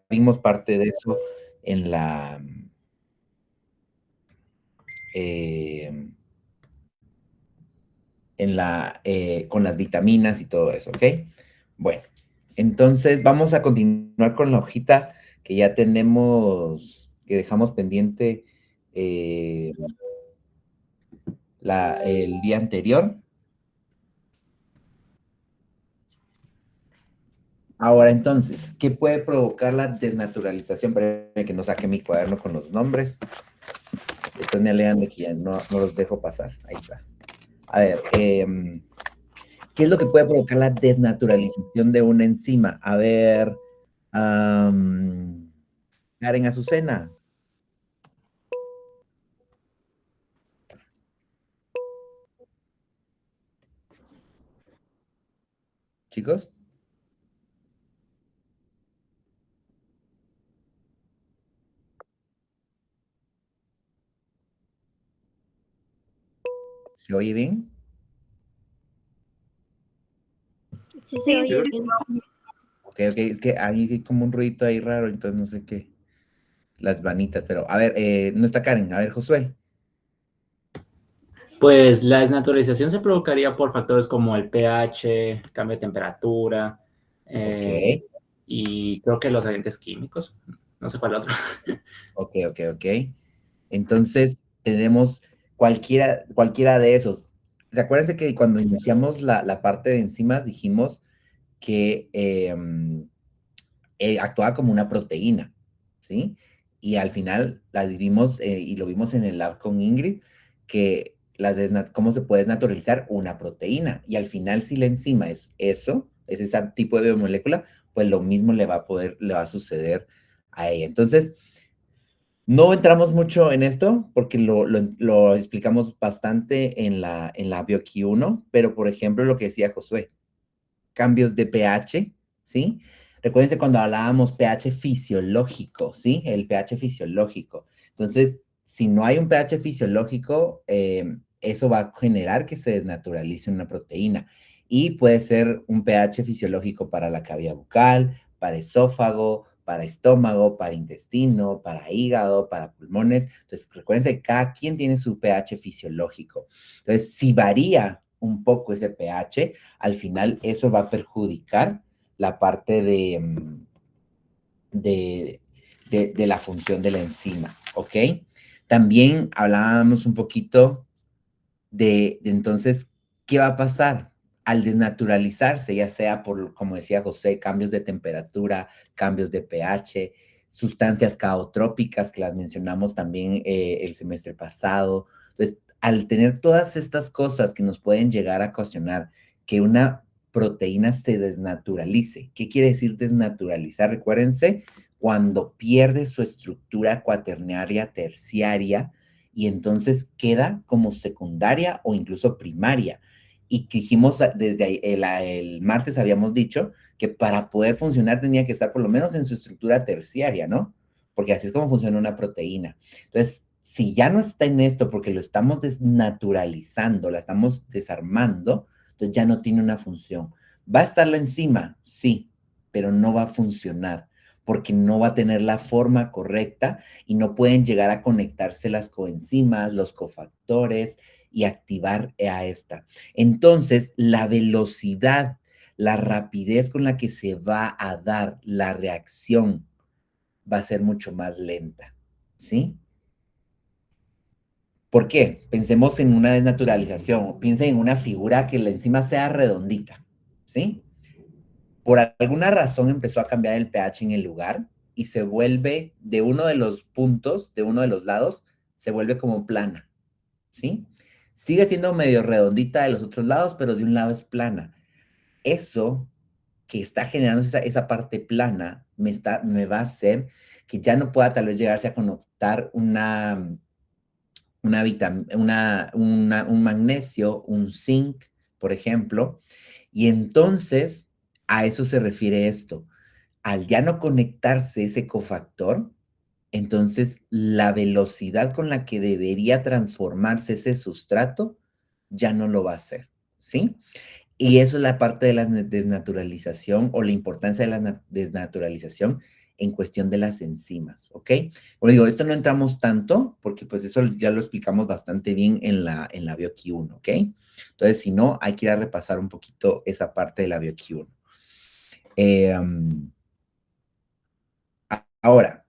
vimos parte de eso en la, eh, con las vitaminas y todo eso, ¿ok? Bueno, entonces vamos a continuar con la hojita que ya tenemos, que dejamos pendiente eh, el día anterior. Ahora entonces, ¿qué puede provocar la desnaturalización? Espérenme que no saque mi cuaderno con los nombres. Después me alegan de que ya no los dejo pasar. Ahí está. A ver, ¿qué es lo que puede provocar la desnaturalización de una enzima? A ver, Karen Azucena, chicos, ¿se oye bien? Sí, se oye bien. Ok, es que hay como un ruidito ahí raro, entonces no sé qué, las vanitas, pero a ver, no está Karen, a ver, Josué. Pues la desnaturalización se provocaría por factores como el pH, cambio de temperatura, Ok, y creo que los agentes químicos. No sé cuál otro. ok. Entonces, tenemos cualquiera de esos. Recuérdense que cuando iniciamos la parte de enzimas dijimos que actuaba como una proteína, ¿sí? Y al final las vimos, y lo vimos en el lab con Ingrid, que cómo se puede desnaturalizar una proteína. Y al final, si la enzima es eso, es ese tipo de biomolécula, pues lo mismo le va a suceder a ella. Entonces, no entramos mucho en esto porque lo explicamos bastante en la BioQ 1, pero por ejemplo, lo que decía Josué, cambios de pH, ¿sí? Recuérdense cuando hablábamos pH fisiológico, ¿sí? El pH fisiológico. Entonces, si no hay un pH fisiológico, eso va a generar que se desnaturalice una proteína. Y puede ser un pH fisiológico para la cavidad bucal, para esófago, para estómago, para intestino, para hígado, para pulmones. Entonces, recuérdense que cada quien tiene su pH fisiológico. Entonces, si varía un poco ese pH, al final eso va a perjudicar la parte de la función de la enzima, ¿ok? También hablábamos un poquito entonces, ¿qué va a pasar? Al desnaturalizarse, ya sea por, como decía José, cambios de temperatura, cambios de pH, sustancias caotrópicas que las mencionamos también el semestre pasado. Entonces, al tener todas estas cosas que nos pueden llegar a ocasionar que una proteína se desnaturalice. ¿Qué quiere decir desnaturalizar? Recuérdense, cuando pierde su estructura cuaternaria terciaria, y entonces queda como secundaria o incluso primaria. Y que dijimos desde ahí, el martes habíamos dicho que para poder funcionar tenía que estar por lo menos en su estructura terciaria, ¿no? Porque así es como funciona una proteína. Entonces, si ya no está en esto porque lo estamos desnaturalizando, la estamos desarmando, entonces ya no tiene una función. ¿Va a estar la enzima? Sí, pero no va a funcionar porque no va a tener la forma correcta y no pueden llegar a conectarse las coenzimas, los cofactores y activar a esta. Entonces, la velocidad, la rapidez con la que se va a dar la reacción va a ser mucho más lenta, ¿sí? ¿Por qué? Pensemos en una desnaturalización, piensen en una figura que la enzima sea redondita, ¿sí? Por alguna razón empezó a cambiar el pH en el lugar y se vuelve de uno de los puntos, de uno de los lados, se vuelve como plana, ¿sí? Sigue siendo medio redondita de los otros lados, pero de un lado es plana. Eso que está generando esa parte plana me va a hacer que ya no pueda tal vez llegarse a conectar un magnesio, un zinc, por ejemplo, y entonces a eso se refiere esto. Al ya no conectarse ese cofactor, entonces la velocidad con la que debería transformarse ese sustrato ya no lo va a hacer, ¿sí? Y eso es la parte de la desnaturalización o la importancia de la desnaturalización en cuestión de las enzimas, ¿ok? Como digo, esto no entramos tanto porque pues eso ya lo explicamos bastante bien en la BioQ 1, ¿ok? Entonces, si no, hay que ir a repasar un poquito esa parte de la BioQ 1. Ahora,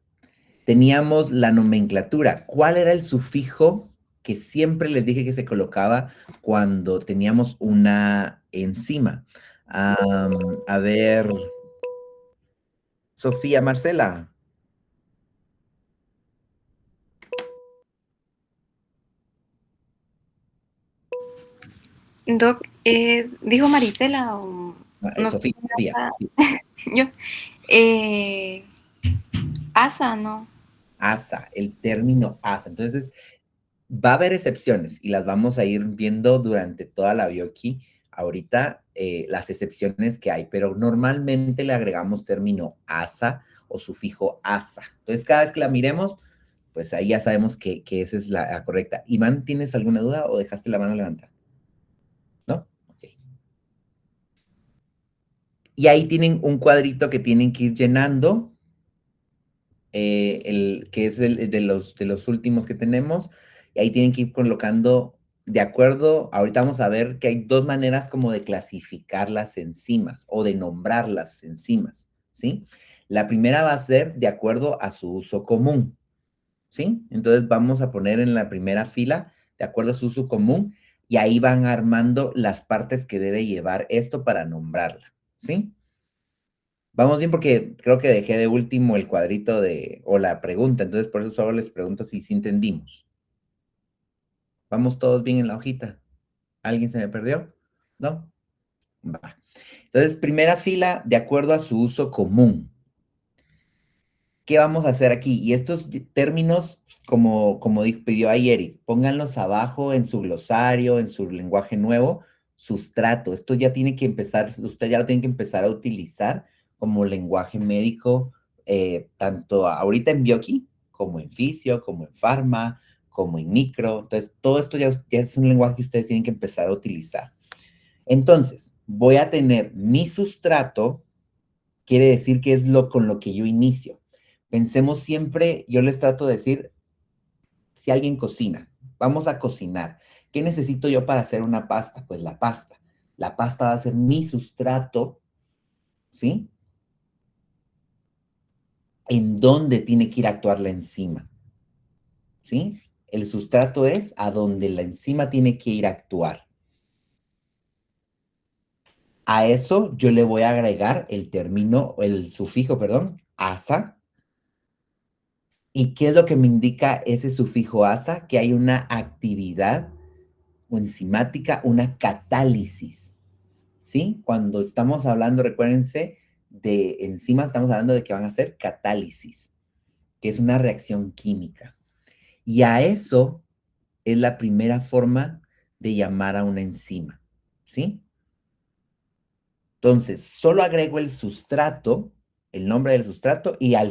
teníamos la nomenclatura. ¿Cuál era el sufijo que siempre les dije que se colocaba cuando teníamos una enzima? A ver, Sofía, Marcela. Doc, ¿dijo Marisela o no sé? Sofía. Yo. Asa, ¿no? ASA, el término ASA. Entonces, va a haber excepciones y las vamos a ir viendo durante toda la bioqui. Ahorita, las excepciones que hay, pero normalmente le agregamos término ASA o sufijo ASA. Entonces, cada vez que la miremos, pues ahí ya sabemos que esa es la correcta. Iván, ¿tienes alguna duda o dejaste la mano levantada? ¿No? Ok. Y ahí tienen un cuadrito que tienen que ir llenando, que es el de los últimos que tenemos, y ahí tienen que ir colocando de acuerdo, ahorita vamos a ver que hay dos maneras como de clasificar las enzimas o de nombrar las enzimas, ¿sí? La primera va a ser de acuerdo a su uso común, ¿sí? Entonces vamos a poner en la primera fila de acuerdo a su uso común y ahí van armando las partes que debe llevar esto para nombrarla, ¿sí? Vamos bien porque creo que dejé de último el cuadrito o la pregunta, entonces por eso solo les pregunto si sí entendimos. ¿Vamos todos bien en la hojita? ¿Alguien se me perdió? ¿No? Va. Entonces, primera fila, de acuerdo a su uso común. ¿Qué vamos a hacer aquí? Y estos términos, como pidió ahí Eric, pónganlos abajo en su glosario, en su lenguaje nuevo, sustrato. Esto ya tiene que empezar, usted ya lo tiene que empezar a utilizar como lenguaje médico, tanto ahorita en Bioqui, como en Fisio, como en Pharma, como en Micro. Entonces, todo esto ya es un lenguaje que ustedes tienen que empezar a utilizar. Entonces, voy a tener mi sustrato, quiere decir que es con lo que yo inicio. Pensemos siempre, yo les trato de decir, si alguien cocina, vamos a cocinar. ¿Qué necesito yo para hacer una pasta? Pues la pasta. La pasta va a ser mi sustrato, ¿sí? En dónde tiene que ir a actuar la enzima, ¿sí? El sustrato es a donde la enzima tiene que ir a actuar. A eso yo le voy a agregar el sufijo, perdón, asa. ¿Y qué es lo que me indica ese sufijo asa? Que hay una actividad o enzimática, una catálisis, ¿sí? Cuando estamos hablando, recuérdense, de enzimas, estamos hablando de que van a hacer catálisis, que es una reacción química. Y a eso es la primera forma de llamar a una enzima, ¿sí? Entonces, solo agrego el sustrato, el nombre del sustrato, y a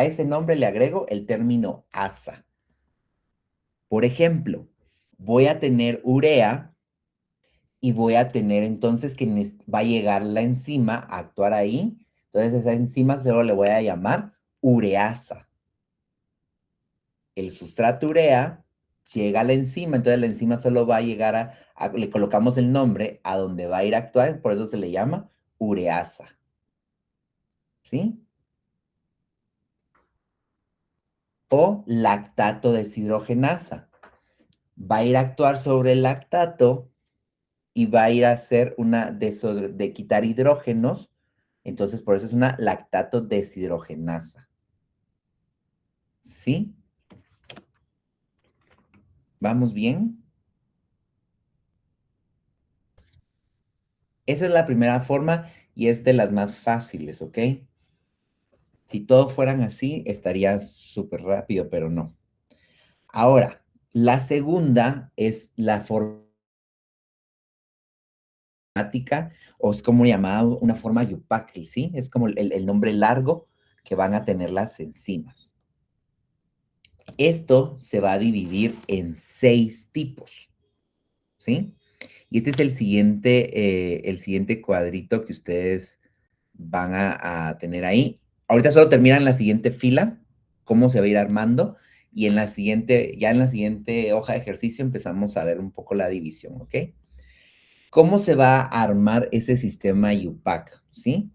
ese nombre le agrego el término asa. Por ejemplo, voy a tener urea y voy a tener entonces que va a llegar la enzima a actuar ahí. Entonces, esa enzima solo le voy a llamar ureasa. El sustrato urea llega a la enzima, entonces la enzima solo va a llegar le colocamos el nombre a donde va a ir a actuar, por eso se le llama ureasa. ¿Sí? O lactato deshidrogenasa. Va a ir a actuar sobre el lactato y va a ir a hacer de quitar hidrógenos. Entonces, por eso es una lactato deshidrogenasa. ¿Sí? ¿Vamos bien? Esa es la primera forma y es de las más fáciles, ¿ok? Si todos fueran así, estaría súper rápido, pero no. Ahora, la segunda es la forma o es como llamada una forma Yupakri, ¿sí? Es como el nombre largo que van a tener las enzimas. Esto se va a dividir en 6 tipos, ¿sí? Y este es el siguiente cuadrito que ustedes van a tener ahí. ahorita solo termina en la siguiente fila, cómo se va a ir armando, y ya en la siguiente hoja de ejercicio empezamos a ver un poco la división, ¿ok? ¿Cómo se va a armar ese sistema UPAC? ¿Sí?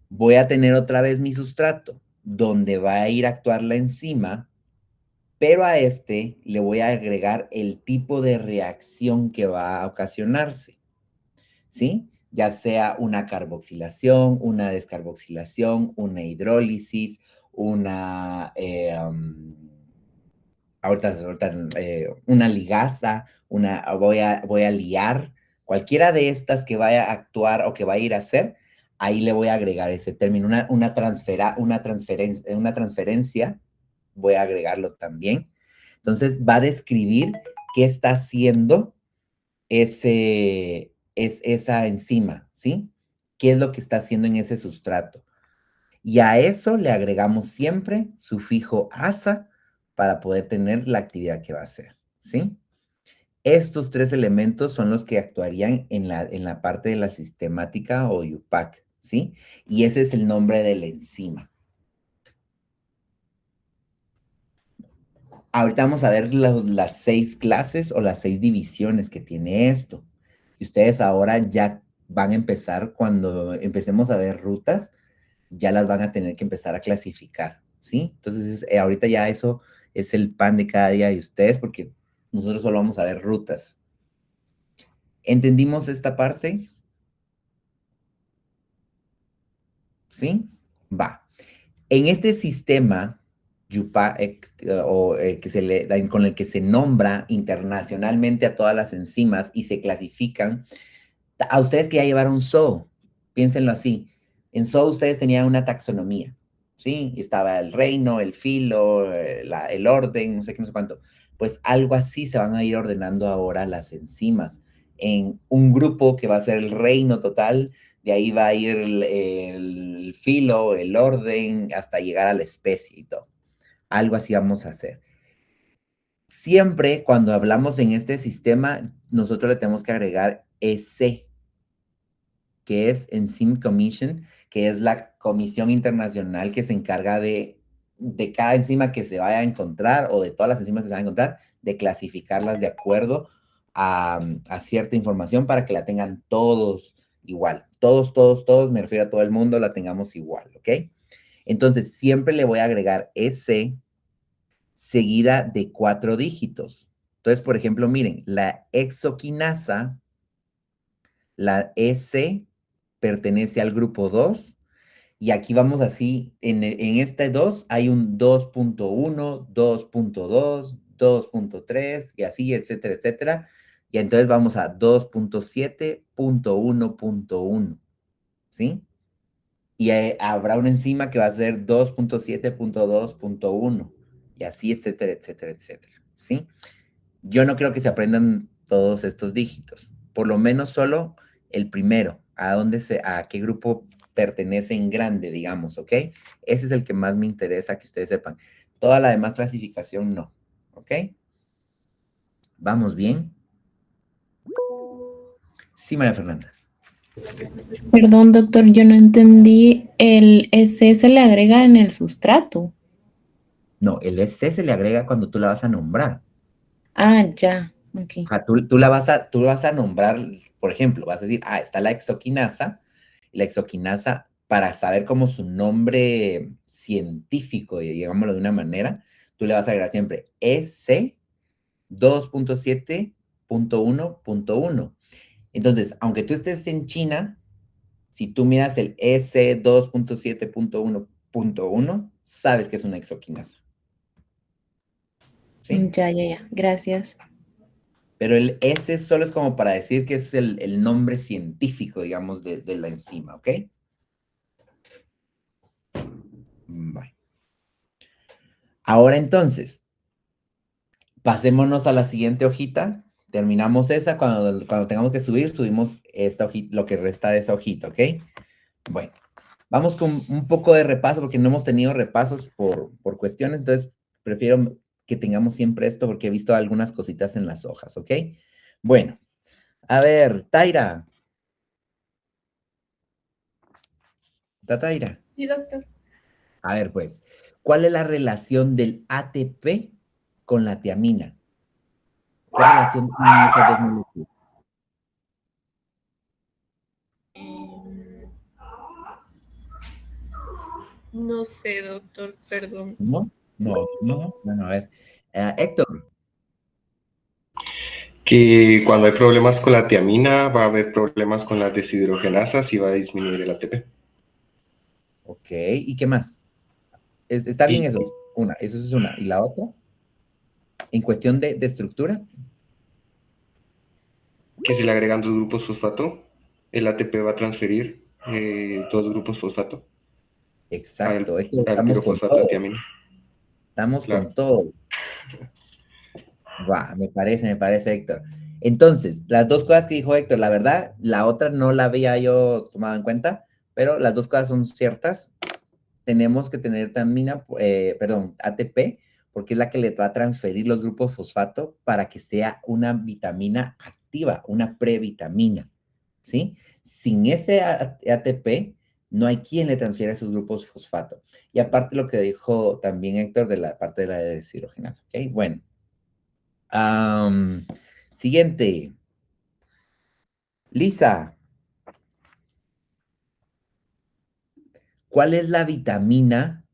Voy a tener otra vez mi sustrato, donde va a ir a actuar la enzima, pero a este le voy a agregar el tipo de reacción que va a ocasionarse, ¿sí? Ya sea una carboxilación, una descarboxilación, una hidrólisis, una ligasa, voy a liar, cualquiera de estas que vaya a actuar o que va a ir a hacer, ahí le voy a agregar ese término, una transferencia, voy a agregarlo también. Entonces va a describir qué está haciendo esa enzima, ¿sí? ¿Qué es lo que está haciendo en ese sustrato? Y a eso le agregamos siempre sufijo asa para poder tener la actividad que va a hacer, ¿sí? Estos tres elementos son los que actuarían en la parte de la sistemática o UPAC, ¿sí? Y ese es el nombre de la enzima. Ahorita vamos a ver las 6 clases o las 6 divisiones que tiene esto. Y ustedes ahora ya van a empezar, cuando empecemos a ver rutas, ya las van a tener que empezar a clasificar, ¿sí? Entonces, ahorita ya eso es el pan de cada día de ustedes porque nosotros solo vamos a ver rutas. ¿Entendimos esta parte? ¿Sí? Va. En este sistema con el que se nombra internacionalmente a todas las enzimas y se clasifican, a ustedes que ya llevaron SOO, piénsenlo así. En SOO ustedes tenían una taxonomía, ¿sí? Estaba el reino, el filo, el orden, no sé qué, no sé cuánto. Pues algo así se van a ir ordenando ahora las enzimas en un grupo que va a ser el reino total, de ahí va a ir el filo, el orden, hasta llegar a la especie y todo. Algo así vamos a hacer. Siempre cuando hablamos en este sistema, nosotros le tenemos que agregar EC, que es Enzyme Commission, que es la comisión internacional que se encarga de cada enzima que se vaya a encontrar o de todas las enzimas que se vayan a encontrar, de clasificarlas de acuerdo a cierta información para que la tengan todos igual. Todos, me refiero a todo el mundo, la tengamos igual, ¿ok? Entonces, siempre le voy a agregar S seguida de 4 dígitos. Entonces, por ejemplo, miren, la hexoquinasa, la S pertenece al grupo 2 y aquí vamos así, en este 2 hay un 2.1, 2.2, 2.3 y así, etcétera, etcétera. Y entonces vamos a 2.7.1.1, ¿sí? Y habrá una enzima que va a ser 2.7.2.1 y así, etcétera, etcétera, etcétera, ¿sí? Yo no creo que se aprendan todos estos dígitos, por lo menos solo el primero, a qué grupo pertenece en grande, digamos, ¿ok? Ese es el que más me interesa que ustedes sepan. Toda la demás clasificación no, ¿ok? ¿Vamos bien? Sí, María Fernanda. Perdón, doctor, yo no entendí. ¿El S se le agrega en el sustrato? No, el SC se le agrega cuando tú la vas a nombrar. Ah, ya, ok. O sea, tú vas a nombrar, por ejemplo, vas a decir, está la exoquinasa, para saber cómo su nombre científico, digámoslo de una manera, tú le vas a agregar siempre EC 2.7.1.1. Entonces, aunque tú estés en China, si tú miras el EC 2.7.1.1, sabes que es una exoquinasa. ¿Sí? Ya. Gracias. Pero el S solo es como para decir que es el nombre científico, digamos, de la enzima, ¿ok? Bye. Ahora entonces, pasémonos a la siguiente hojita. Terminamos esa. Cuando tengamos que subir, subimos esta hojita, lo que resta de esa hojita, ¿ok? Bueno, vamos con un poco de repaso porque no hemos tenido repasos por cuestiones, entonces prefiero que tengamos siempre esto porque he visto algunas cositas en las hojas, ¿ok? Bueno, a ver, Taira. Taira. Sí, doctor. A ver, pues, ¿cuál es la relación del ATP con la tiamina? ¿Qué relación tienen estas dos moléculas? No sé, doctor, perdón. ¿No? No, no. Bueno, a ver. Héctor. Que cuando hay problemas con la tiamina, va a haber problemas con las deshidrogenasas y va a disminuir el ATP. Ok, ¿y qué más? Está bien Y eso. Eso es una. ¿Y la otra? En cuestión de estructura. que si le agregan dos grupos fosfato, el ATP va a transferir dos grupos fosfato Exacto. Héctor, al estamos con pirofosfato de todo. tiamina. Estamos con Claro. todo. Va, me parece, Héctor. Entonces, las dos cosas que dijo Héctor, la verdad, la otra no la había yo tomado en cuenta, pero las dos cosas son ciertas. Tenemos que tener tamina, ATP, porque es la que le va a transferir los grupos fosfato para que sea una vitamina activa, una previtamina, ¿sí? Sin ese ATP, no hay quien le transfiera esos grupos fosfato. Y aparte lo que dijo también Héctor de la parte de la deshidrogenasa, ¿ok? Bueno. Siguiente. Lisa, ¿cuál es la vitamina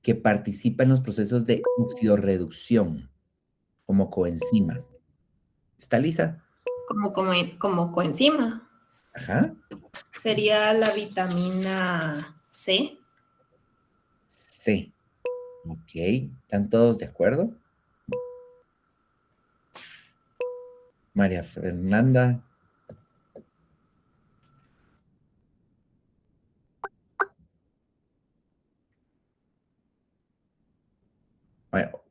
que participa en los procesos de oxidorreducción como coenzima? ¿Está Lisa? Como coenzima. Ajá. Sería la vitamina C. Sí. Ok. ¿Están todos de acuerdo? María Fernanda. Bueno,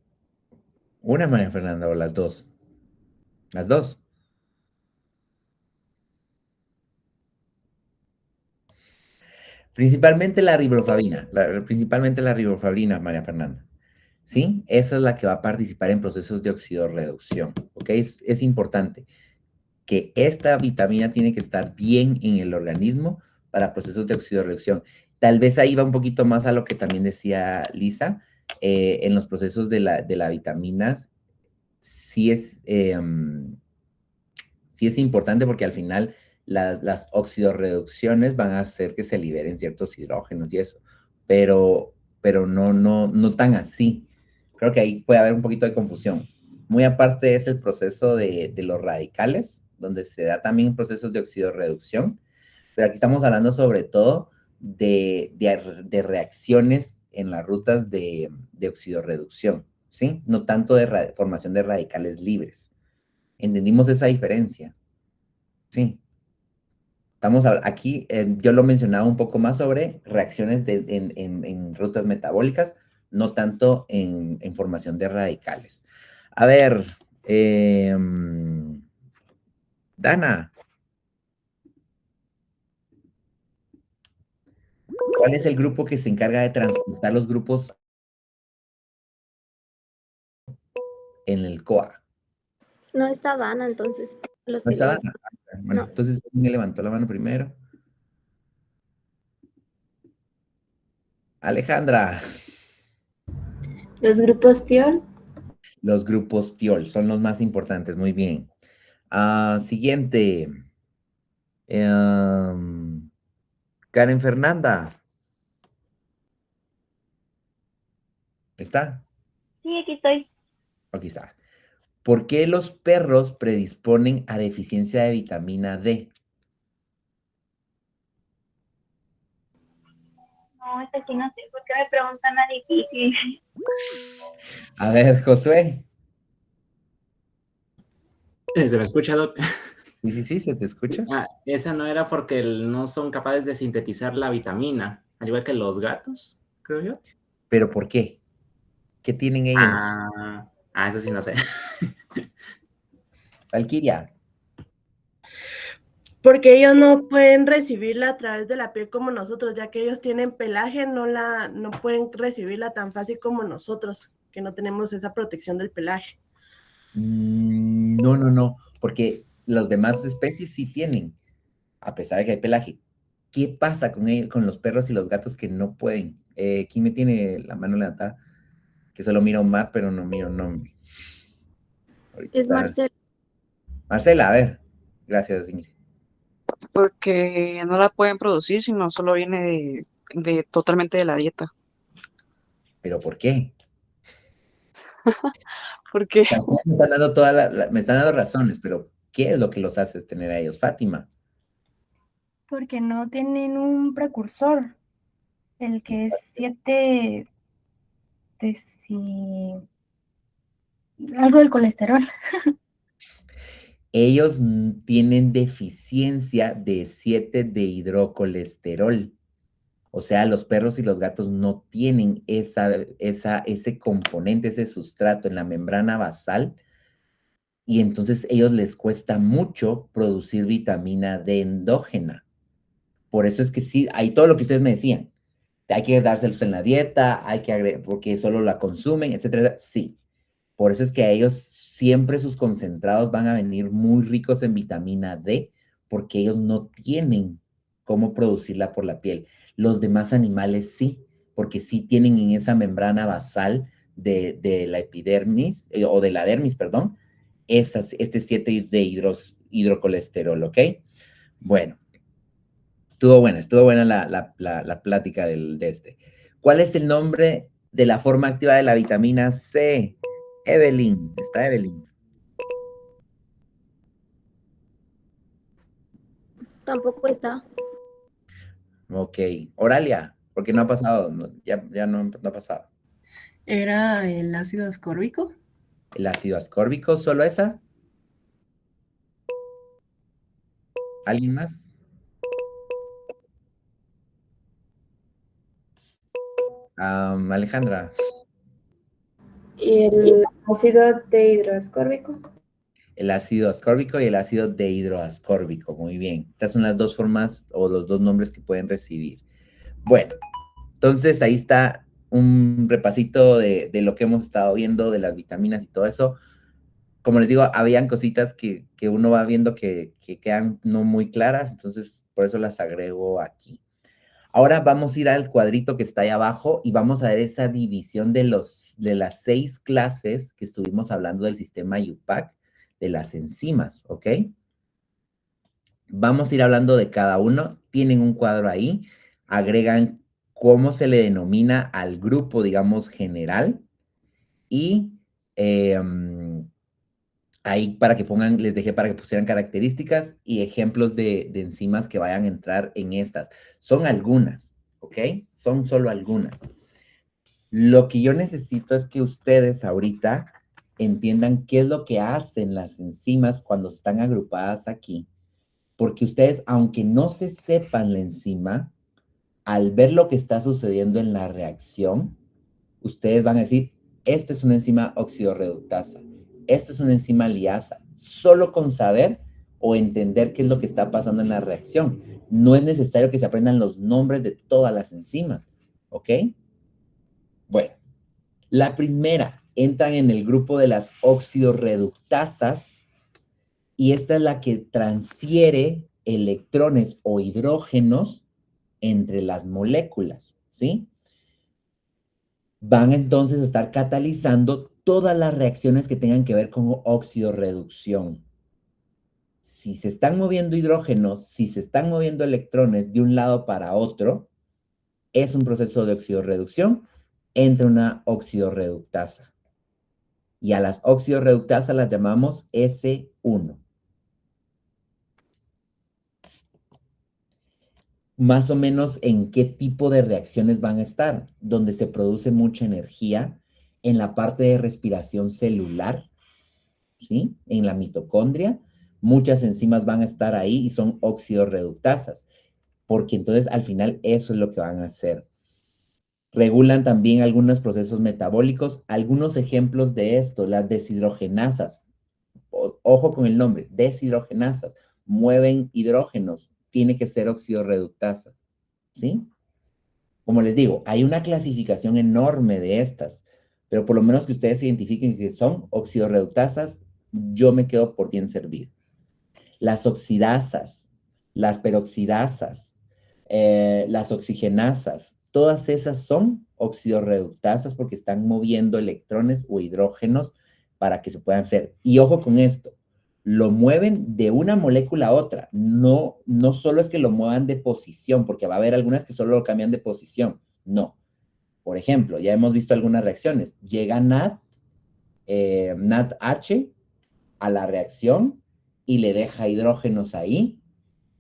una María Fernanda o las dos. Las dos. Principalmente la riboflavina, María Fernanda. ¿Sí? Esa es la que va a participar en procesos de oxidorreducción, ¿ok? Es importante que esta vitamina tiene que estar bien en el organismo para procesos de oxidorreducción. Tal vez ahí va un poquito más a lo que también decía Lisa, en los procesos de las vitaminas, sí es importante porque al final las oxidorreducciones van a hacer que se liberen ciertos hidrógenos y eso, pero no tan así. Creo que ahí puede haber un poquito de confusión. Muy aparte es el proceso de los radicales, donde se da también procesos de oxidorreducción, pero aquí estamos hablando sobre todo de reacciones en las rutas de oxidorreducción, ¿sí? No tanto de formación de radicales libres. ¿Entendimos esa diferencia? Sí. Aquí, yo lo mencionaba un poco más sobre reacciones en rutas metabólicas, no tanto en formación de radicales. A ver, Dana, ¿cuál es el grupo que se encarga de transportar los grupos en el COA? No está Dana, entonces los ¿No que está le... Dana? Bueno, No. entonces, ¿quién me levantó la mano primero? Alejandra. Los grupos TIOL. Los grupos TIOL son los más importantes, muy bien. Siguiente. Karen Fernanda. ¿Está? Sí, aquí estoy. Aquí está. ¿Por qué los perros predisponen a deficiencia de vitamina D? No, esta sí no sé. ¿Por qué me preguntan a difícil? A ver, Josué. ¿Se me escucha, Doc? Sí, se te escucha. Esa no era porque no son capaces de sintetizar la vitamina, al igual que los gatos, creo yo. ¿Pero por qué? ¿Qué tienen ellos? Eso sí no sé. Valquiria. Porque ellos no pueden recibirla a través de la piel como nosotros, ya que ellos tienen pelaje, no pueden recibirla tan fácil como nosotros, que no tenemos esa protección del pelaje. No, porque las demás especies sí tienen, a pesar de que hay pelaje. ¿qué pasa con ellos, con los perros y los gatos que no pueden? ¿Quién me tiene la mano levantada? Que solo mira un mar, pero no mira un nombre. Ahorita. Es Marcela. Marcela, a ver. Gracias, Ingrid. Porque no la pueden producir, sino solo viene totalmente de la dieta. ¿Pero por qué? Porque O sea, ustedes me están dando me están dando razones, pero ¿qué es lo que los hace tener a ellos? Fátima. porque no tienen un precursor, el que es 7 algo del colesterol. Ellos tienen deficiencia de 7-dehidrocolesterol. O sea, los perros y los gatos no tienen ese componente, ese sustrato en la membrana basal, y entonces ellos les cuesta mucho producir vitamina D endógena. Por eso es que sí, hay todo lo que ustedes me decían. Hay que dárselos en la dieta, hay que agregar, porque solo la consumen, etcétera. Sí. Por eso es que a ellos siempre sus concentrados van a venir muy ricos en vitamina D, porque ellos no tienen cómo producirla por la piel. Los demás animales sí, porque sí tienen en esa membrana basal de la epidermis, o de la dermis, perdón, este 7 de hidrocolesterol, ¿ok? Bueno, estuvo buena la plática de este. ¿Cuál es el nombre de la forma activa de la vitamina C? Evelyn, está Evelyn. Tampoco está. Ok, Oralia, porque no ha pasado, ya no ha pasado. ¿Era el ácido ascórbico? ¿El ácido ascórbico, solo esa? ¿Alguien más? Alejandra. ¿El ácido dehidroascórbico? El ácido ascórbico y el ácido dehidroascórbico, muy bien. Estas son las dos formas o los dos nombres que pueden recibir. Bueno, entonces ahí está un repasito de lo que hemos estado viendo, de las vitaminas y todo eso. Como les digo, habían cositas que uno va viendo que quedan no muy claras, entonces por eso las agrego aquí. Ahora vamos a ir al cuadrito que está ahí abajo y vamos a ver esa división de las 6 clases que estuvimos hablando del sistema UPAC, de las enzimas, ¿ok? Vamos a ir hablando de cada uno. Tienen un cuadro ahí, agregan cómo se le denomina al grupo, digamos, general, y ahí para que pongan, les dejé para que pusieran características y ejemplos de enzimas que vayan a entrar en estas. Son algunas, ¿ok? Son solo algunas. Lo que yo necesito es que ustedes ahorita entiendan qué es lo que hacen las enzimas cuando están agrupadas aquí, porque ustedes, aunque no se sepan la enzima, al ver lo que está sucediendo en la reacción, ustedes van a decir, esta es una enzima oxidorreductasa, esto es una enzima liasa, solo con saber o entender qué es lo que está pasando en la reacción. No es necesario que se aprendan los nombres de todas las enzimas, ¿ok? Bueno, la primera entran en el grupo de las oxidorreductasas y esta es la que transfiere electrones o hidrógenos entre las moléculas, ¿sí? Van entonces a estar catalizando todas las reacciones que tengan que ver con oxidorreducción. Si se están moviendo hidrógenos, si se están moviendo electrones de un lado para otro, es un proceso de oxidorreducción, entra una oxidorreductasa. Y a las oxidorreductasas las llamamos S1. Más o menos en qué tipo de reacciones van a estar, donde se produce mucha energía en la parte de respiración celular, ¿sí? En la mitocondria, muchas enzimas van a estar ahí y son oxidorreductasas, porque entonces al final eso es lo que van a hacer. Regulan también algunos procesos metabólicos, algunos ejemplos de esto, las deshidrogenasas. Ojo con el nombre, deshidrogenasas, mueven hidrógenos, tiene que ser oxidorreductasa, ¿sí? Como les digo, hay una clasificación enorme de estas, pero por lo menos que ustedes identifiquen que son oxidorreductasas, yo me quedo por bien servido. Las oxidasas, las peroxidasas, las oxigenasas, todas esas son oxidorreductasas porque están moviendo electrones o hidrógenos para que se puedan hacer. Y ojo con esto, lo mueven de una molécula a otra. No solo es que lo muevan de posición, porque va a haber algunas que solo lo cambian de posición. No. Por ejemplo, ya hemos visto algunas reacciones. Llega NADH a la reacción y le deja hidrógenos ahí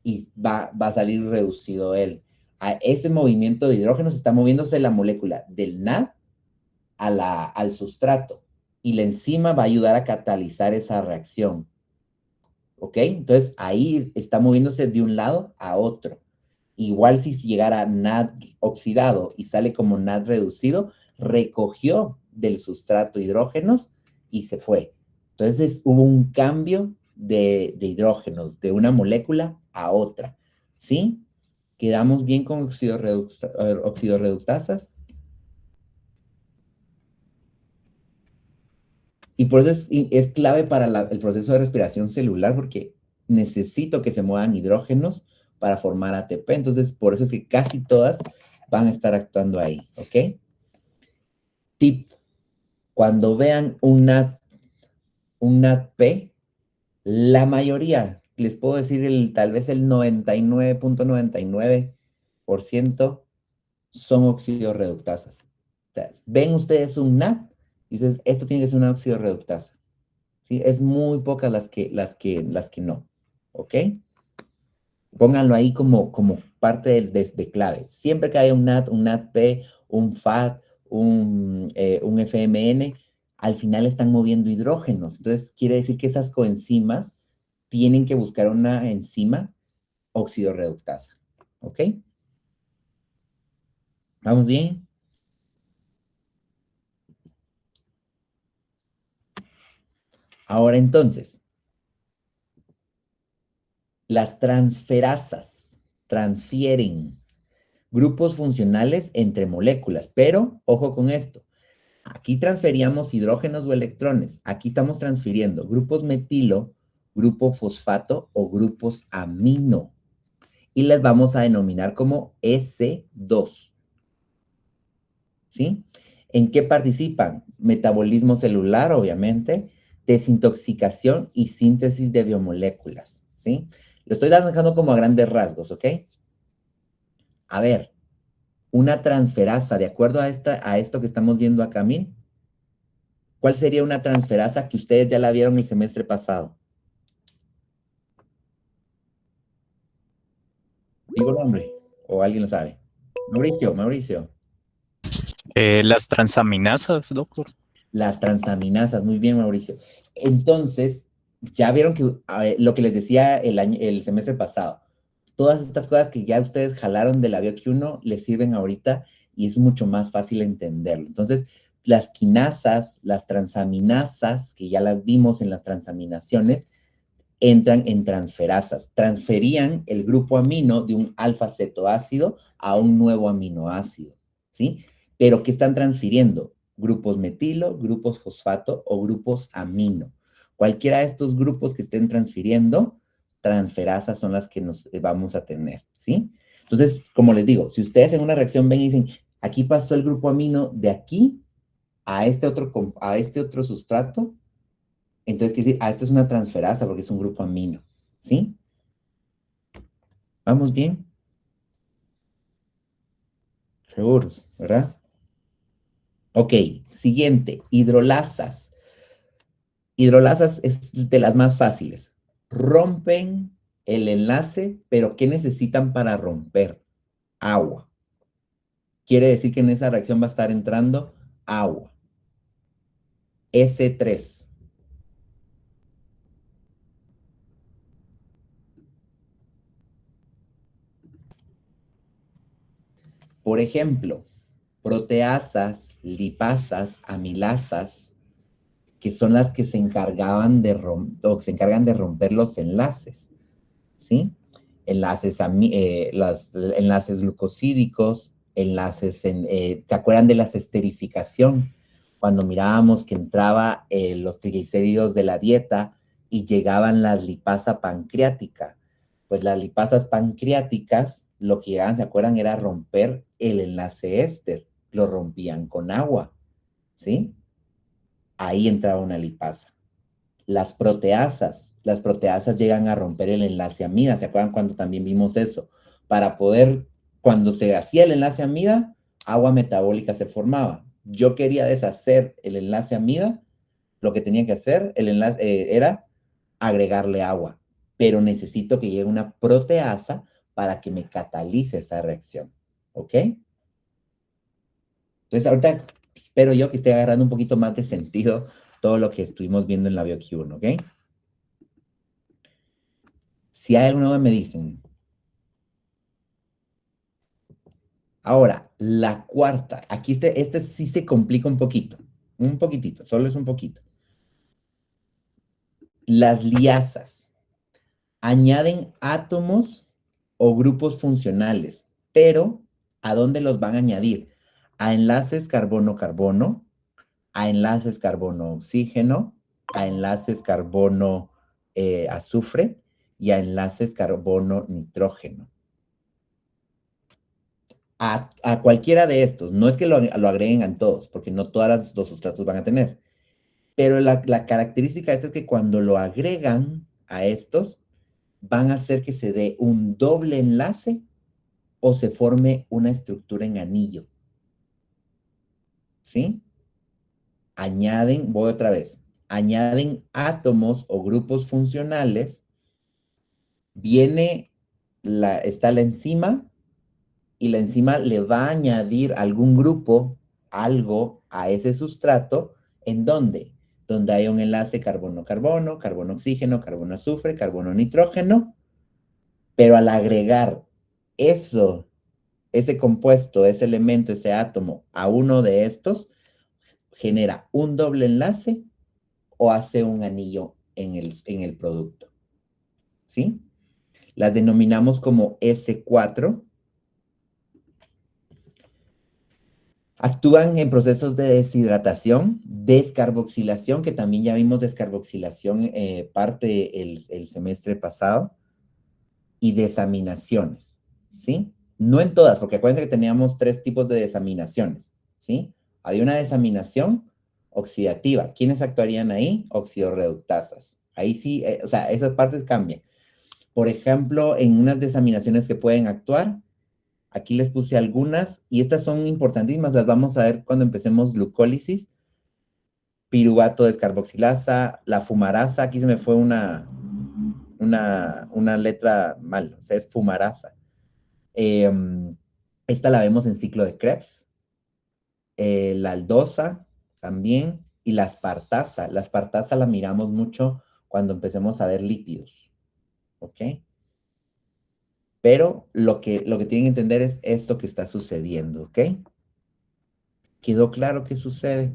y va a salir reducido él. A ese movimiento de hidrógenos está moviéndose la molécula del NAD al sustrato y la enzima va a ayudar a catalizar esa reacción. ¿Ok? Entonces, ahí está moviéndose de un lado a otro. Igual si llegara NAD oxidado y sale como NAD reducido, recogió del sustrato hidrógenos y se fue. Entonces, hubo un cambio de hidrógenos de una molécula a otra. ¿Sí? ¿Quedamos bien con oxidorreductasas? Y por eso es clave para el proceso de respiración celular, porque necesito que se muevan hidrógenos para formar ATP. Entonces, por eso es que casi todas van a estar actuando ahí, ¿ok? Tip. Cuando vean un NADP, la mayoría, les puedo decir tal vez el 99.99% son oxidorreductasas. Entonces, ven ustedes un NAD, y dices, esto tiene que ser una oxidorreductasa. ¿Sí? Es muy pocas las que no. ¿Ok? Pónganlo ahí como parte de clave. Siempre que haya un NAD, un NADP, un FAD, un FMN, al final están moviendo hidrógenos. Entonces, quiere decir que esas coenzimas tienen que buscar una enzima oxidorreductasa. ¿Ok? ¿Vamos bien? Ahora entonces, las transferasas transfieren grupos funcionales entre moléculas, pero ojo con esto. Aquí transferíamos hidrógenos o electrones. Aquí estamos transfiriendo grupos metilo, grupo fosfato o grupos amino. Y las vamos a denominar como S2. ¿Sí? ¿En qué participan? Metabolismo celular, obviamente, desintoxicación y síntesis de biomoléculas, ¿sí? Lo estoy dejando como a grandes rasgos, ¿ok? A ver, una transferasa, de acuerdo a esto que estamos viendo acá, Min, ¿cuál sería una transferasa que ustedes ya la vieron el semestre pasado? ¿Digo nombre? ¿O alguien lo sabe? Mauricio. Las transaminasas, doctor. Las transaminasas, muy bien, Mauricio. Entonces, ya vieron que lo que les decía el semestre pasado, todas estas cosas que ya ustedes jalaron de la BioQ1 les sirven ahorita y es mucho más fácil entenderlo. Entonces, las quinasas, las transaminasas, que ya las vimos en las transaminaciones, entran en transferasas. Transferían el grupo amino de un alfa-cetoácido a un nuevo aminoácido, ¿sí? Pero ¿qué están transfiriendo? Grupos metilo, grupos fosfato o grupos amino. Cualquiera de estos grupos que estén transfiriendo, transferasas son las que nos vamos a tener, ¿sí? Entonces, como les digo, si ustedes en una reacción ven y dicen, aquí pasó el grupo amino de aquí a este otro sustrato, entonces quiere decir, esto es una transferasa porque es un grupo amino, ¿sí? ¿Vamos bien? Seguros, ¿verdad? Ok, siguiente, hidrolasas. Hidrolasas es de las más fáciles. Rompen el enlace, pero ¿qué necesitan para romper? Agua. Quiere decir que en esa reacción va a estar entrando agua. S3. Por ejemplo, proteasas, lipasas, amilasas, que son las que se encargan de romper los enlaces, ¿sí? Enlaces glucosídicos, ¿se acuerdan de la esterificación? Cuando mirábamos que entraba los triglicéridos de la dieta y llegaban las lipasa pancreática. Pues las lipasas pancreáticas lo que llegaban, ¿se acuerdan? Era romper el enlace éster. Lo rompían con agua, ¿sí? Ahí entraba una lipasa. Las proteasas llegan a romper el enlace amida. ¿Se acuerdan cuando también vimos eso? Para poder, cuando se hacía el enlace amida, agua metabólica se formaba. Yo quería deshacer el enlace amida, lo que tenía que hacer era agregarle agua, pero necesito que llegue una proteasa para que me catalice esa reacción, ¿ok? Entonces, ahorita espero yo que esté agarrando un poquito más de sentido todo lo que estuvimos viendo en la BioQ1, ¿ok? Si hay alguna duda, me dicen. Ahora, la cuarta. Aquí este sí se complica un poquito. Un poquitito, solo es un poquito. Las liasas añaden átomos o grupos funcionales, pero ¿a dónde los van a añadir? A enlaces carbono-carbono, a enlaces carbono-oxígeno, a enlaces carbono-azufre y a enlaces carbono-nitrógeno. A cualquiera de estos, no es que lo agreguen a todos, porque no todos los sustratos van a tener, pero la característica de esto es que cuando lo agregan a estos, van a hacer que se dé un doble enlace o se forme una estructura en anillo. ¿Sí? Voy otra vez, añaden átomos o grupos funcionales, está la enzima, y la enzima le va a añadir algún grupo, algo, a ese sustrato, ¿en dónde? Donde hay un enlace carbono-carbono, carbono-oxígeno, carbono-azufre, carbono-nitrógeno, pero al agregar ese compuesto, ese elemento, ese átomo a uno de estos, genera un doble enlace o hace un anillo en el producto. ¿Sí? Las denominamos como S4. Actúan en procesos de deshidratación, descarboxilación, que también ya vimos descarboxilación parte el semestre pasado, y desaminaciones, ¿sí? No en todas, porque acuérdense que teníamos 3 tipos de desaminaciones, ¿sí? Había una desaminación oxidativa. ¿Quiénes actuarían ahí? Oxidorreductasas. Ahí sí, o sea, esas partes cambian. Por ejemplo, en unas desaminaciones que pueden actuar, aquí les puse algunas, y estas son importantísimas, las vamos a ver cuando empecemos glucólisis. Piruvato descarboxilasa, la fumarasa, aquí se me fue una letra mal, o sea, es fumarasa. Esta la vemos en ciclo de Krebs. La aldosa también, y la aspartasa. La aspartasa la miramos mucho cuando empecemos a ver lípidos, ¿ok? Pero lo que tienen que entender es esto que está sucediendo, ¿ok? ¿Quedó claro qué sucede?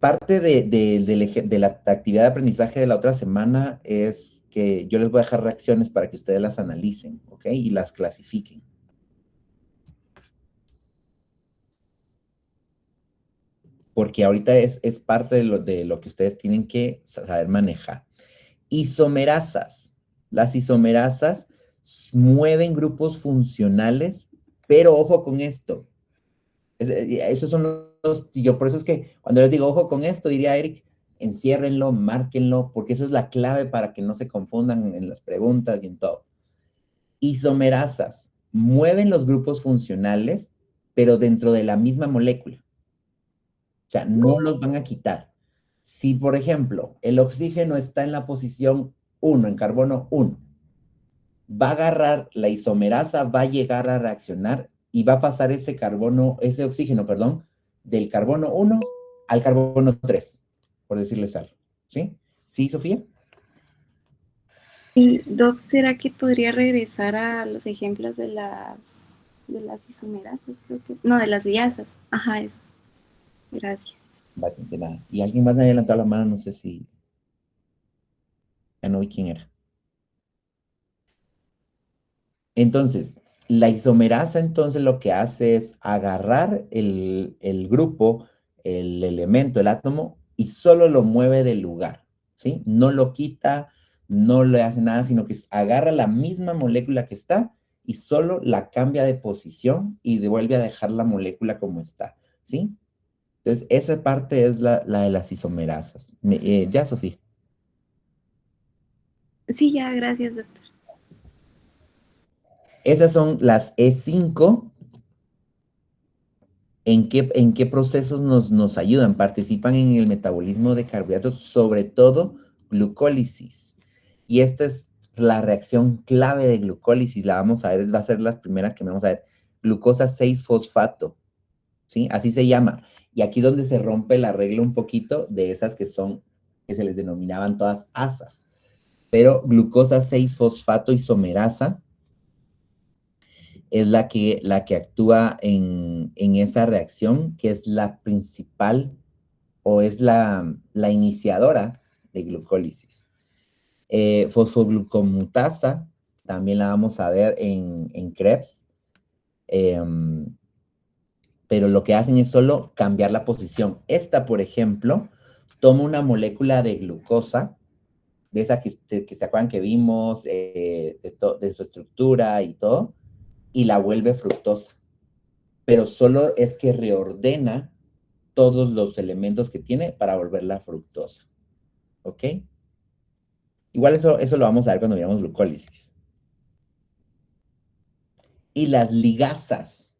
Parte de la actividad de aprendizaje de la otra semana es que yo les voy a dejar reacciones para que ustedes las analicen, ¿ok? Y las clasifiquen. Porque ahorita es parte de lo que ustedes tienen que saber manejar. Isomerasas. Las isomerasas mueven grupos funcionales, pero ojo con esto. Esos son yo por eso es que cuando les digo ojo con esto, diría Eric, enciérrenlo, márquenlo, porque eso es la clave para que no se confundan en las preguntas y en todo. Isomerasas mueven los grupos funcionales, pero dentro de la misma molécula. O sea, no los van a quitar. Si, por ejemplo, el oxígeno está en la posición 1, en carbono 1, va a agarrar la isomerasa, va a llegar a reaccionar y va a pasar ese oxígeno, del carbono 1 al carbono 3, por decirles algo. ¿Sí? ¿Sí, Sofía? Y, Doc, ¿será que podría regresar a los ejemplos de las isomerasas? No, de las liasas. Ajá, eso. Gracias. De nada. Y alguien más me había levantado la mano, no sé si... Ya no vi quién era. Entonces, la isomerasa entonces lo que hace es agarrar el grupo, el elemento, el átomo, y solo lo mueve del lugar, ¿sí? No lo quita, no le hace nada, sino que agarra la misma molécula que está y solo la cambia de posición y vuelve a dejar la molécula como está, ¿sí? Entonces, esa parte es la de las isomerasas. Ya, Sofía. Sí, ya, gracias, doctor. Esas son las E5. ¿En qué procesos nos ayudan? Participan en el metabolismo de carbohidratos, sobre todo glucólisis. Y esta es la reacción clave de glucólisis. La vamos a ver, va a ser las primeras que vamos a ver. Glucosa 6-fosfato, ¿sí? Así se llama. Y aquí donde se rompe la regla un poquito de esas que se les denominaban todas asas. Pero glucosa 6-fosfato isomerasa es la que actúa en esa reacción, que es la principal o es la iniciadora de glucólisis. Fosfoglucomutasa, también la vamos a ver en Krebs, pero lo que hacen es solo cambiar la posición. Esta, por ejemplo, toma una molécula de glucosa, de esa que se acuerdan que vimos, de su estructura y todo, y la vuelve fructosa. Pero solo es que reordena todos los elementos que tiene para volverla fructosa. ¿Ok? Igual eso lo vamos a ver cuando veamos glucólisis. Y las ligasas.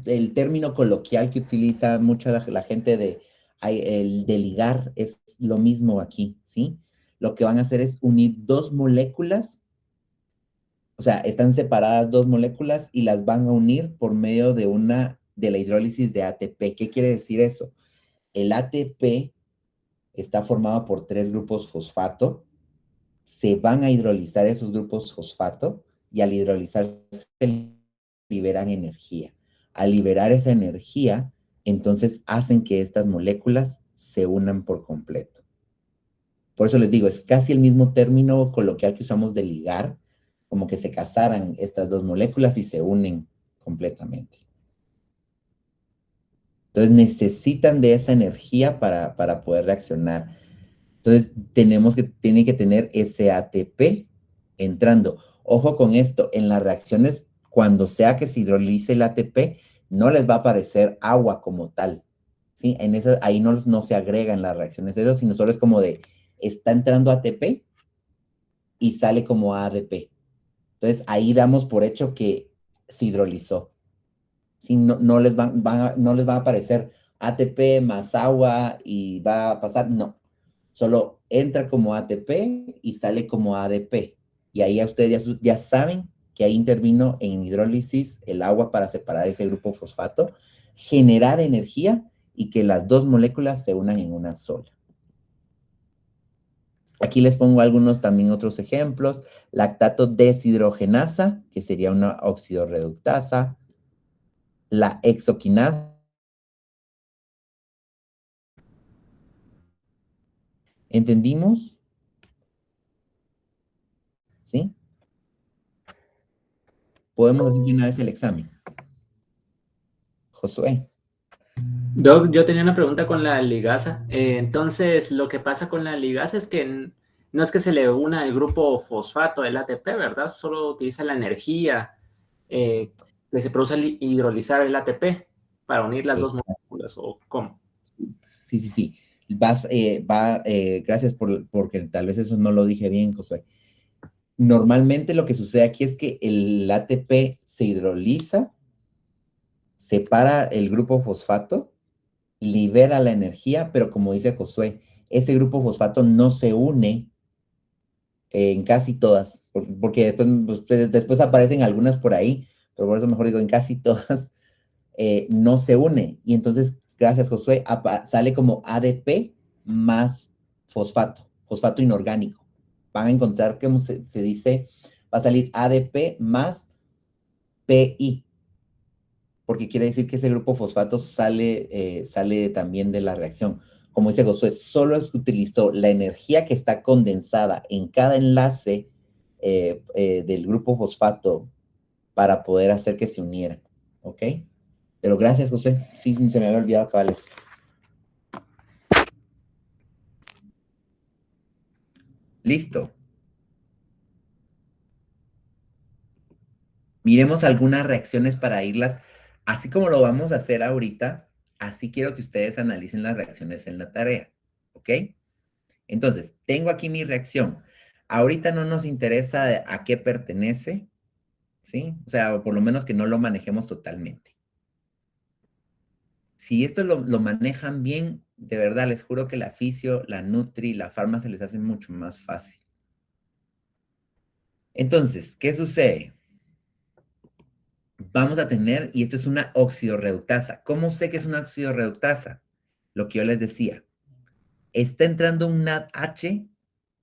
El término coloquial que utiliza mucha la gente el de ligar es lo mismo aquí, ¿sí? Lo que van a hacer es unir dos moléculas. O sea, están separadas dos moléculas y las van a unir por medio de la hidrólisis de ATP. ¿Qué quiere decir eso? El ATP está formado por 3 grupos fosfato. Se van a hidrolizar esos grupos fosfato y al hidrolizarse liberan energía. Al liberar esa energía, entonces hacen que estas moléculas se unan por completo. Por eso les digo, es casi el mismo término coloquial que usamos de ligar, como que se casaran estas dos moléculas y se unen completamente. Entonces necesitan de esa energía para poder reaccionar. Entonces tiene que tener ese ATP entrando. Ojo con esto, en las reacciones, cuando sea que se hidrolice el ATP, no les va a aparecer agua como tal, ¿sí? Ahí no se agrega en las reacciones de eso, sino solo es como está entrando ATP y sale como ADP. Entonces, ahí damos por hecho que se hidrolizó. ¿Sí? No les va a aparecer ATP más agua y va a pasar, no. Solo entra como ATP y sale como ADP. Y ahí ustedes ya saben que ahí intervino en hidrólisis el agua para separar ese grupo fosfato, generar energía y que las dos moléculas se unan en una sola. Aquí les pongo también otros ejemplos. Lactato deshidrogenasa, que sería una oxidorreductasa. La hexoquinasa. ¿Entendimos? ¿Sí? Podemos hacer de una vez el examen. Josué. Doc, yo tenía una pregunta con la ligasa. Entonces, lo que pasa con la ligasa es que no es que se le una el grupo fosfato del ATP, ¿verdad? Solo utiliza la energía que se produce al hidrolizar el ATP para unir las dos moléculas, ¿o cómo? Sí. Gracias porque tal vez eso no lo dije bien, Josué. Normalmente lo que sucede aquí es que el ATP se hidroliza, separa el grupo fosfato, libera la energía, pero como dice Josué, ese grupo fosfato no se une en casi todas, porque después aparecen algunas por ahí, pero por eso mejor digo, en casi todas no se une. Y entonces, gracias Josué, sale como ADP más fosfato inorgánico. Van a encontrar que se dice, va a salir ADP más PI, porque quiere decir que ese grupo fosfato sale también de la reacción. Como dice Josué, solo utilizó la energía que está condensada en cada enlace del grupo fosfato para poder hacer que se unieran, ¿ok? Pero gracias, José. Sí, se me había olvidado acabar eso. Listo. Miremos algunas reacciones para irlas, así como lo vamos a hacer ahorita, así quiero que ustedes analicen las reacciones en la tarea, ¿ok? Entonces, tengo aquí mi reacción. Ahorita no nos interesa a qué pertenece, ¿sí? O sea, o por lo menos que no lo manejemos totalmente. Si esto lo manejan bien, de verdad, les juro que la fisio, la nutri, la farma se les hace mucho más fácil. Entonces, ¿qué sucede? Vamos a tener, y esto es una oxidorreductasa. ¿Cómo sé que es una oxidorreductasa? Lo que yo les decía. Está entrando un NADH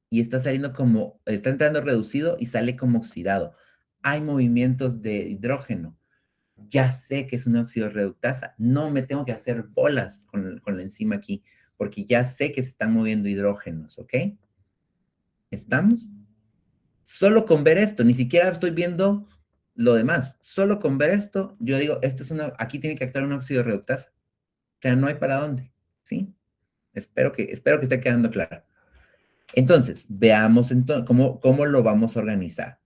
y está saliendo como, está entrando reducido y sale como oxidado. Hay movimientos de hidrógeno. Ya sé que es una oxidorreductasa. No me tengo que hacer bolas con la enzima aquí, porque ya sé que se están moviendo hidrógenos, ¿ok? ¿Estamos? Solo con ver esto, ni siquiera estoy viendo lo demás. Solo con ver esto, yo digo, esto es una, aquí tiene que actuar una oxidorreductasa. O sea, no hay para dónde, ¿sí? Espero que esté quedando claro. Entonces, veamos entonces cómo lo vamos a organizar.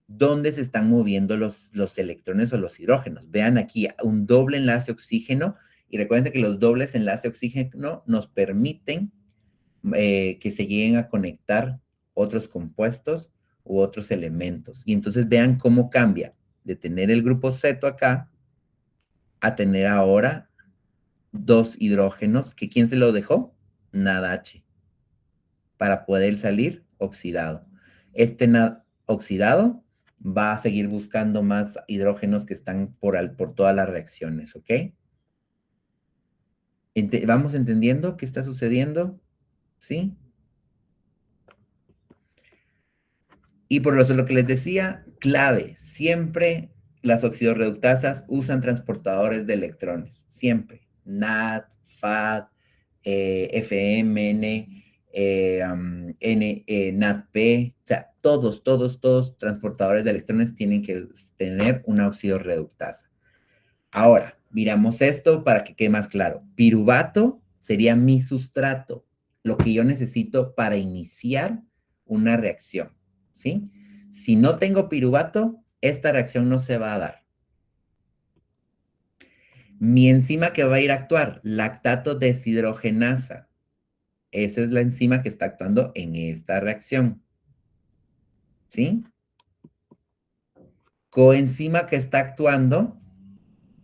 ¿Dónde se están moviendo los electrones o los hidrógenos? Vean aquí, un doble enlace oxígeno, y recuerden que los dobles enlace oxígeno nos permiten que se lleguen a conectar otros compuestos u otros elementos. Y entonces vean cómo cambia de tener el grupo ceto acá a tener ahora 2 hidrógenos, que ¿quién se lo dejó? NADH, para poder salir oxidado. Este NAD oxidado va a seguir buscando más hidrógenos que están por todas las reacciones, ¿ok? ¿Vamos entendiendo qué está sucediendo? ¿Sí? Y por eso lo que les decía, clave, siempre las oxidorreductasas usan transportadores de electrones, siempre. NAD, FAD, FMN, NADP, o sea, todos transportadores de electrones tienen que tener una oxidorreductasa. Ahora, miramos esto para que quede más claro. Piruvato sería mi sustrato, lo que yo necesito para iniciar una reacción, ¿sí? Si no tengo piruvato, esta reacción no se va a dar. Mi enzima que va a ir a actuar, lactato deshidrogenasa. Esa es la enzima que está actuando en esta reacción, ¿sí? Coenzima que está actuando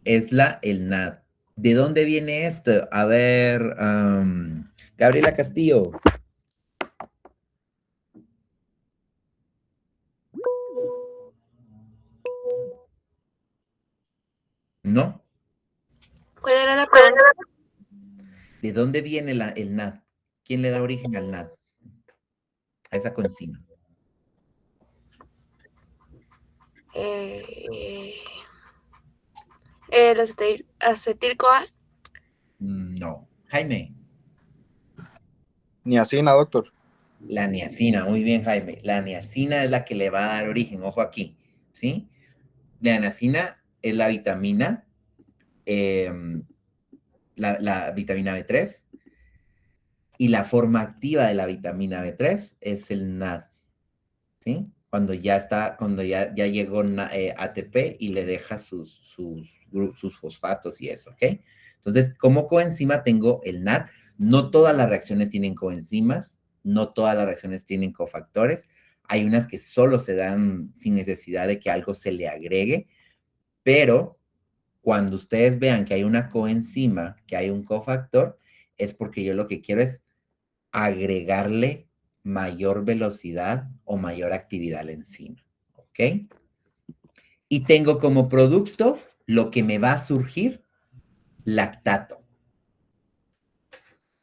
es el NAD. ¿De dónde viene esto? A ver, Gabriela Castillo. ¿No? ¿Cuál era la pregunta? ¿De dónde viene el NAD? ¿Quién le da origen al NAD? A esa coenzima. El acetil-CoA. No. Jaime. Niacina, doctor. La niacina, muy bien, Jaime. La niacina es la que le va a dar origen, ojo aquí, ¿sí? La niacina es la vitamina, la vitamina B3, y la forma activa de la vitamina B3 es el NAD, ¿sí? Cuando ya llegó ATP y le deja sus fosfatos y eso, ¿ok? Entonces, como coenzima tengo el NAD. No todas las reacciones tienen coenzimas, no todas las reacciones tienen cofactores. Hay unas que solo se dan sin necesidad de que algo se le agregue, pero cuando ustedes vean que hay una coenzima, que hay un cofactor, es porque yo lo que quiero es agregarle mayor velocidad o mayor actividad a la enzima, ¿ok? Y tengo como producto lo que me va a surgir, lactato,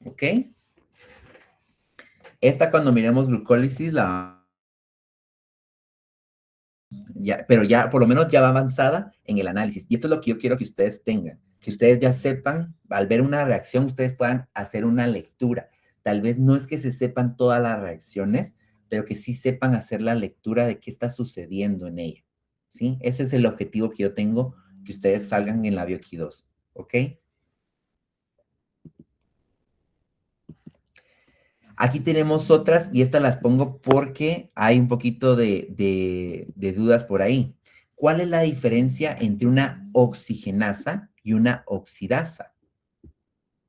¿ok? Esta cuando miremos glucólisis, pero ya por lo menos ya va avanzada en el análisis. Y esto es lo que yo quiero que ustedes tengan. Que ustedes ya sepan, al ver una reacción, ustedes puedan hacer una lectura. Tal vez no es que se sepan todas las reacciones, pero que sí sepan hacer la lectura de qué está sucediendo en ella, ¿sí? Ese es el objetivo que yo tengo, que ustedes salgan en la Bioqui 2, ¿ok? Aquí tenemos otras, y estas las pongo porque hay un poquito de dudas por ahí. ¿Cuál es la diferencia entre una oxigenasa y una oxidasa?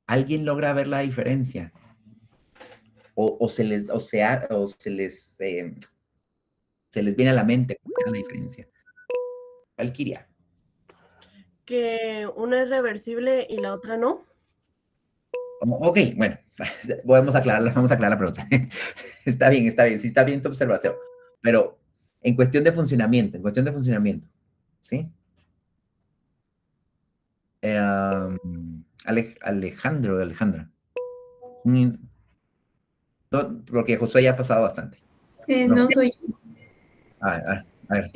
¿Alguien logra ver la diferencia? O se les viene a la mente cuál es la diferencia. Valkyria. Que una es reversible y la otra no. Ok, bueno, vamos a aclarar la pregunta. Está bien, sí está bien tu observación. Pero en cuestión de funcionamiento, ¿sí? Alejandra. No, porque Josué ya ha pasado bastante. No soy yo. A ver.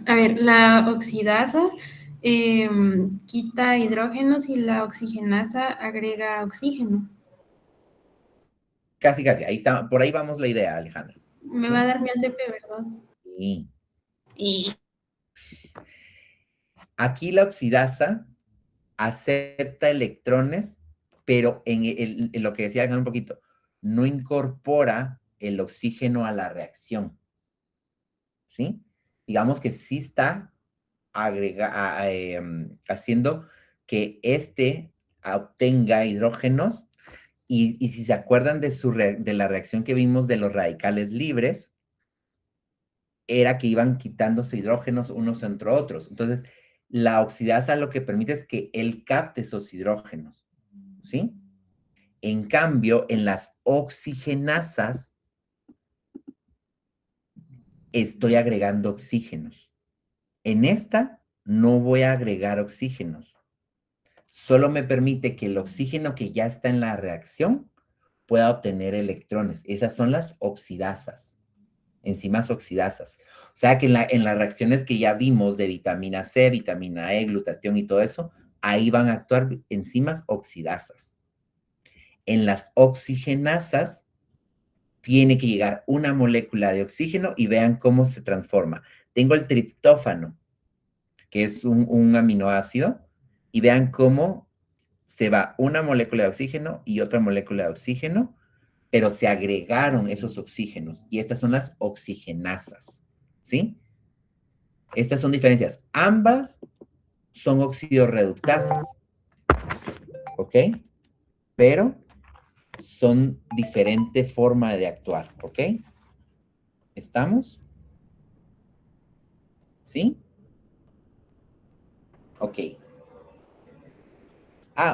A ver, la oxidasa quita hidrógenos y la oxigenasa agrega oxígeno. Casi, ahí está, por ahí vamos la idea, Alejandra. Me va a dar mi ATP, ¿verdad? Sí. Y aquí la oxidasa acepta electrones, pero en lo que decía Alejandra un poquito, no incorpora el oxígeno a la reacción. ¿Sí? Digamos que sí está haciendo que obtenga hidrógenos y si se acuerdan de la reacción que vimos de los radicales libres, era que iban quitándose hidrógenos unos entre otros. Entonces, la oxidasa lo que permite es que él capte esos hidrógenos, ¿sí? En cambio, en las oxigenasas, estoy agregando oxígenos. En esta, no voy a agregar oxígenos. Solo me permite que el oxígeno que ya está en la reacción pueda obtener electrones. Esas son las oxidasas, enzimas oxidasas. O sea que en las reacciones que ya vimos de vitamina C, vitamina E, glutatión y todo eso, ahí van a actuar enzimas oxidasas. En las oxigenasas tiene que llegar una molécula de oxígeno y vean cómo se transforma. Tengo el triptófano, que es un aminoácido, y vean cómo se va una molécula de oxígeno y otra molécula de oxígeno, pero se agregaron esos oxígenos, y estas son las oxigenasas, ¿sí? Estas son diferencias. Ambas son oxidorreductasas, ¿ok? Pero son diferente forma de actuar, ¿ok? ¿Estamos? ¿Sí? Ok.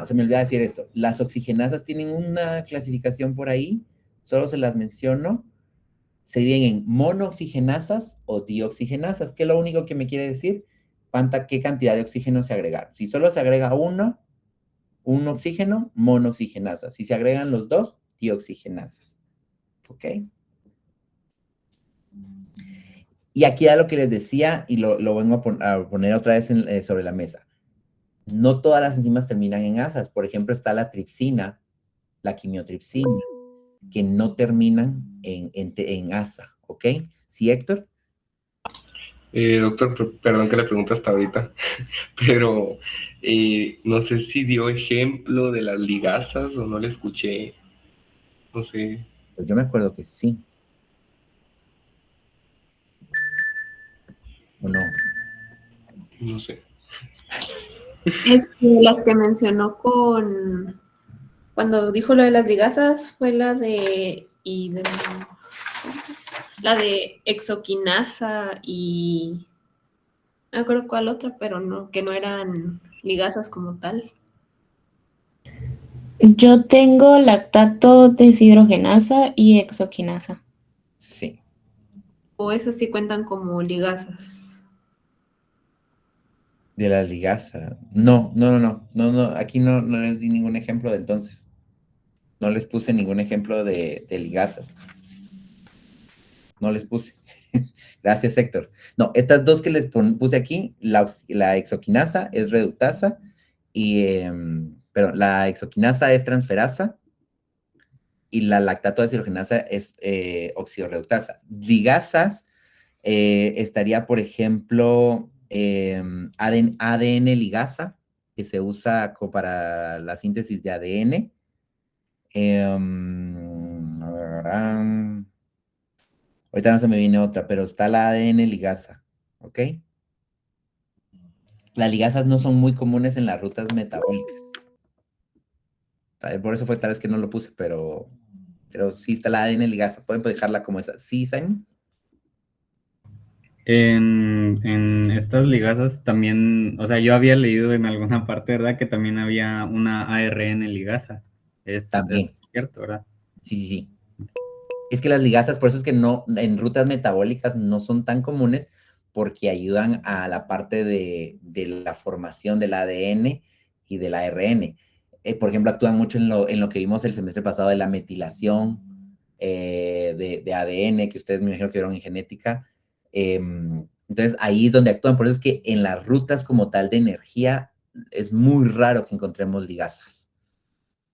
Se me olvidó decir esto. Las oxigenasas tienen una clasificación por ahí, solo se las menciono. Se dividen en monooxigenasas o dioxigenasas, que es lo único que me quiere decir qué cantidad de oxígeno se agregaron. Si solo se agrega un oxígeno, monooxigenasas. Si se agregan los dos, dioxigenasas. ¿Ok? Y aquí era lo que les decía y lo vengo a poner otra vez sobre la mesa. No todas las enzimas terminan en asas. Por ejemplo, está la tripsina, la quimiotripsina, que no terminan en asa, ¿ok? ¿Sí, Héctor? Doctor, perdón que le pregunto hasta ahorita, pero no sé si dio ejemplo de las ligasas o no le escuché, no sé. Pues yo me acuerdo que sí. ¿O no? No sé. Las que mencionó cuando dijo lo de las ligasas fue la de exoquinasa y no me acuerdo cuál otra, pero no, que no eran ligasas como tal. Yo tengo lactato deshidrogenasa y exoquinasa. Sí. O esas sí cuentan como ligasas. De la ligasa. No. Aquí no les di ningún ejemplo de entonces. No les puse ningún ejemplo de ligasas. No les puse. Gracias, Héctor. No, estas dos que les puse aquí, la exoquinasa es reductasa pero la exoquinasa es transferasa y la lactato deshidrogenasa es oxidorreductasa. Ligasas estaría, por ejemplo, ADN ligasa, que se usa para la síntesis de ADN. Ahorita no se me viene otra, pero está la ADN ligasa, ¿ok? Las ligasas no son muy comunes en las rutas metabólicas. Por eso fue tal vez que no lo puse, pero sí está la ADN ligasa. Pueden dejarla como esa. ¿Sí, Simon? En estas ligasas también, o sea, yo había leído en alguna parte, ¿verdad? Que también había una ARN ligasa. También. Es cierto, ¿verdad? Sí. Es que las ligasas, por eso es que no, en rutas metabólicas no son tan comunes, porque ayudan a la parte de la formación del ADN y del ARN. Por ejemplo, actúan mucho en lo que vimos el semestre pasado de la metilación de ADN, que ustedes me imagino que vieron en genética. Entonces, ahí es donde actúan. Por eso es que en las rutas como tal de energía es muy raro que encontremos ligasas.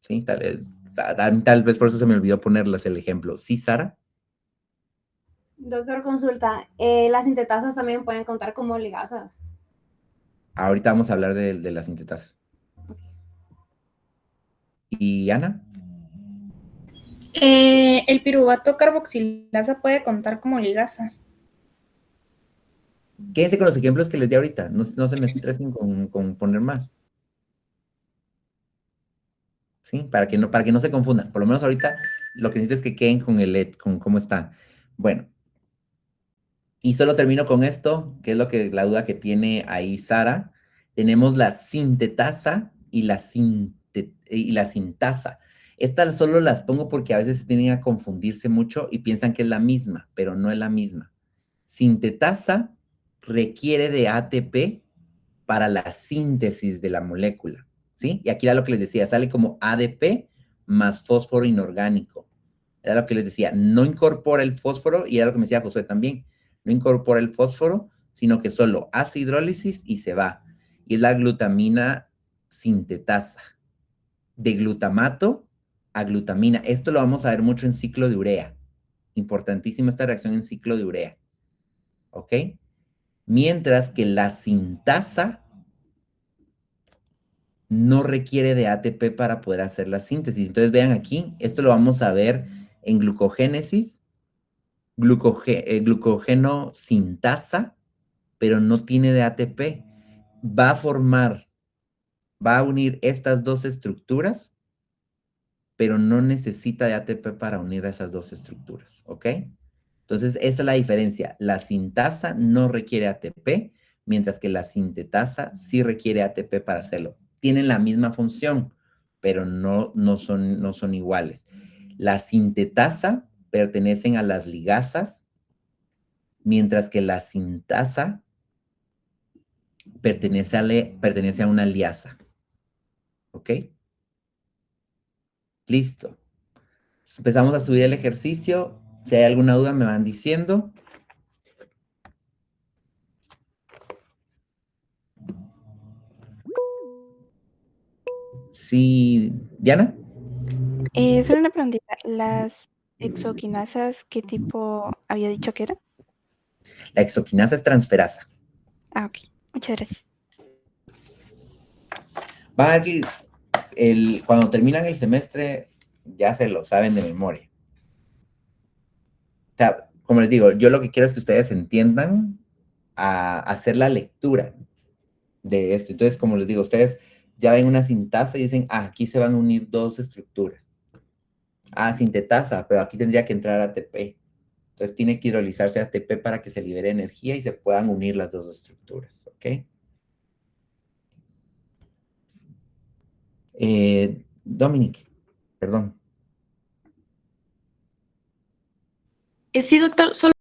¿Sí? Tal vez por eso se me olvidó ponerles el ejemplo. ¿Sí, Sara? Doctor, consulta. ¿Las sintetasas también pueden contar como ligasas? Ahorita vamos a hablar de las sintetasas. ¿Y Ana? El piruvato carboxilasa puede contar como ligasa. Quédense con los ejemplos que les di ahorita. No se me estresen con poner más. ¿Sí? Para que no se confundan. Por lo menos ahorita lo que necesito es que queden con cómo está. Bueno. Y solo termino con esto, que es la duda que tiene ahí Sara. Tenemos la sintetasa y la sintasa. Estas solo las pongo porque a veces tienden a confundirse mucho y piensan que es la misma, pero no es la misma. Sintetasa requiere de ATP para la síntesis de la molécula, ¿sí? Y aquí era lo que les decía, sale como ADP más fósforo inorgánico. Era lo que les decía, no incorpora el fósforo, y era lo que me decía Josué también, no incorpora el fósforo, sino que solo hace hidrólisis y se va. Y es la glutamina sintetasa. De glutamato a glutamina. Esto lo vamos a ver mucho en ciclo de urea. Importantísima esta reacción en ciclo de urea. ¿Ok? Mientras que la sintasa no requiere de ATP para poder hacer la síntesis. Entonces vean aquí, esto lo vamos a ver en glucogénesis, glucógeno sintasa, pero no tiene de ATP. Va a unir estas dos estructuras, pero no necesita de ATP para unir a esas dos estructuras, ¿ok? Entonces, esa es la diferencia. La sintasa no requiere ATP, mientras que la sintetasa sí requiere ATP para hacerlo. Tienen la misma función, pero no son iguales. La sintetasa pertenecen a las ligasas, mientras que la sintasa pertenece a una liasa. ¿Ok? Listo. Empezamos a subir el ejercicio. Si hay alguna duda, me van diciendo. Sí, ¿Diana? Solo una preguntita. ¿Las exoquinasas qué tipo había dicho que era? La exoquinasa es transferasa. Ah, ok. Muchas gracias. Va a ver que cuando terminan el semestre ya se lo saben de memoria. O sea, como les digo, yo lo que quiero es que ustedes entiendan a hacer la lectura de esto. Entonces, como les digo, ustedes ya ven una sintasa y dicen, aquí se van a unir dos estructuras. Sintetasa, pero aquí tendría que entrar ATP. Entonces tiene que hidrolizarse ATP para que se libere energía y se puedan unir las dos estructuras, ¿ok? Dominic, perdón. Sí, doctor, solo